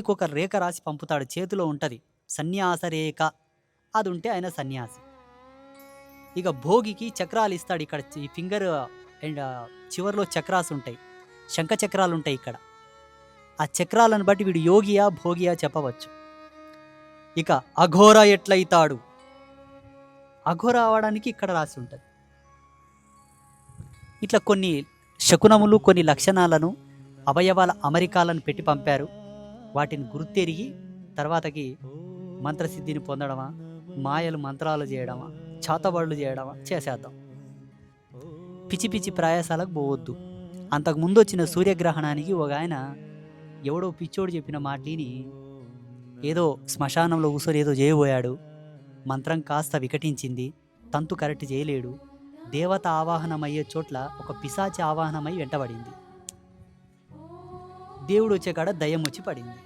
ఒక రేఖ రాసి పంపుతాడు. చేతిలో ఉంటది. సన్యాస రేఖ. అది ఉంటే ఆయన సన్యాసి. ఇక భోగికి చక్రాలు ఇస్తాడు. ఇక్కడ ఈ ఫింగర్ అండ్ చివర్లో చక్రాస్ ఉంటాయి. శంఖ చక్రాలు ఉంటాయి ఇక్కడ. ఆ చక్రాలను బట్టి వీడు యోగియా భోగియా చెప్పవచ్చు. ఇక అఘోర ఎట్లయితాడు, అఘోర అవడానికి ఇక్కడ రాసి ఉంటుంది. ఇట్లా కొన్ని శకునములు, కొన్ని లక్షణాలను, అవయవాల అమరికాలను పెట్టి పంపారు. వాటిని గుర్తెరిగి తర్వాతకి మంత్రసిద్ధిని పొందడమా, మాయలు మంత్రాలు చేయడమా, చాతబడులు చేయడమా చేసేద్దాం. పిచ్చి పిచ్చి ప్రయాసాలకు పోవద్దు. అంతకుముందు వచ్చిన సూర్యగ్రహణానికి ఒక ఆయన ఎవడో పిచ్చోడు చెప్పిన మాటని ఏదో శ్మశానంలో కూర్చొని ఏదో చేయబోయాడు. మంత్రం కాస్త వికటించింది. తంతు కరెక్ట్ చేయలేడు. దేవత ఆవాహనమయ్యే చోట్ల ఒక పిశాచి ఆవాహనమై వెంటబడింది. దేవుడు వచ్చే కాడ దయ్యం వచ్చి పడింది.